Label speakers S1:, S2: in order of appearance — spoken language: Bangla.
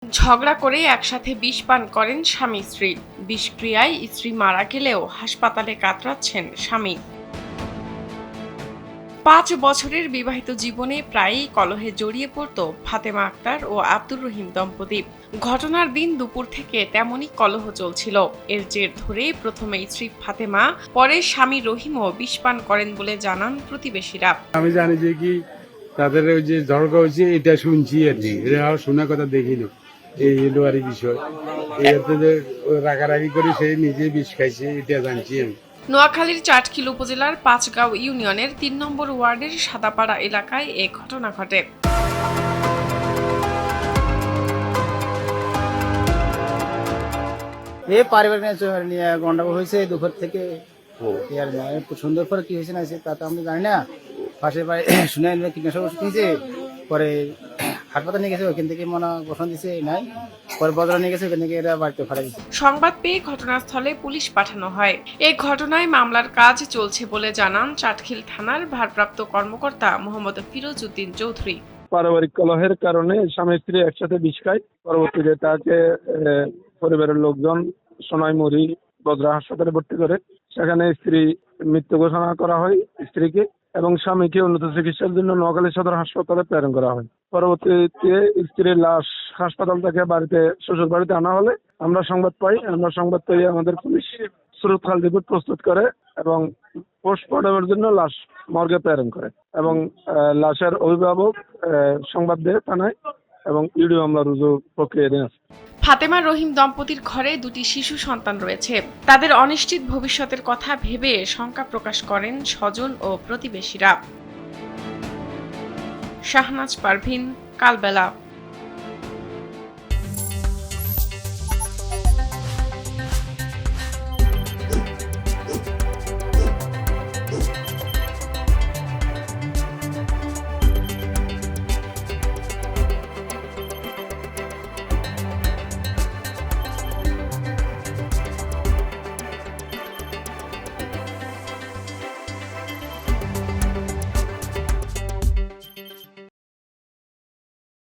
S1: ঝগড়া করে একসাথে বিষ পান করেন স্বামী স্ত্রী। বিষক্রিয়ায় স্ত্রী মারা গেলেও হাসপাতালে কাতরাচ্ছেন স্বামী। ৫ বছরের বিবাহিত জীবনে প্রায়ই কলহে জড়িয়ে পড়ত ফাতেমা আক্তার ও আব্দুর রহিম দম্পতি। ঘটনার দিন দুপুর থেকে তেমনই কলহ চলছিল। এর জের ধরে প্রথমে স্ত্রী ফাতেমা, পরে স্বামী রহিমও বিষ পান করেন বলে জানান প্রতিবেশীরা।
S2: আমি জানি যে কি তাদের ওই যে ঝড়কা হয়েছে এটা শুনছি আর কি, এটা শোনার কথা দেখিনি। এই হলো আর বিষয়, এতে যে রাগারাগি করে সে নিজে বিষ খাইছে এটা জানছি আমি।
S1: নোয়াখালীর চাটখিল উপজেলার পাঁচগাঁও ইউনিয়নের ৩ নম্বর ওয়ার্ডের সাদাপাড়া এলাকায় এ ঘটনা ঘটে।
S3: পারিবারিক নিয়ে গন্ডগোল হয়েছে দুপুর থেকে। আর সুন্দর করে কি হয়েছে না তা তো আমরা জানি না। পাশে পায়ে শুনে কীটনাশক ওষুধ খেয়েছে, পরে হাসপাতাল নিয়ে গেছে, ওইখান থেকে মনে বসন দিছে নাই, পরে বদলা নিয়ে গেছে, ওইখান থেকে এরা বাড়িতে ফাড়া দিচ্ছে।
S1: সংবাদ পেয়ে ঘটনাস্থলে পুলিশ পাঠানো হয়। এই ঘটনায় মামলার কাজ চলছে বলে জানান চাটখিল থানার ভারপ্রাপ্ত কর্মকর্তা মোহাম্মদ ফিরোজ উদ্দিন চৌধুরী।
S4: পারিবারিক কলহের কারণে স্বামী স্ত্রী একসাথে বিষ খায়। পরবর্তীতে তাকে পরিবারের লোকজন সোনাইমুড়ি বদরা হাসপাতালে ভর্তি করে। সেখানে স্ত্রী মৃত্যু ঘোষণা করা হয় স্ত্রীকে, এবং স্বামীকে উন্নত চিকিৎসার জন্য নোয়াখালী সদর হাসপাতালে প্রেরণ করা হয়। পরবর্তীতে স্ত্রীর লাশ হাসপাতাল থেকে শ্বশুর বাড়িতে আনা হলে আমরা সংবাদ পাই। আমরা সংবাদ পেয়ে আমাদের পুলিশ সুরতহাল রিপোর্ট প্রস্তুত করে এবং পোস্টমর্টমের জন্য লাশ মর্গে প্রেরণ করে, এবং লাশের অভিভাবক সংবাদ দেয় থানায়, এবং ইডিও মামলা রুজু প্রক্রিয়াধীন আছে।
S1: ফাতেমা রহিম দম্পতির ঘরে 2টি শিশু সন্তান রয়েছে। তাদের অনিশ্চিত ভবিষ্যতের কথা ভেবে শঙ্কা প্রকাশ করেন স্বজন ও প্রতিবেশীরা। শাহনাজ পারভিন, কালবেলা।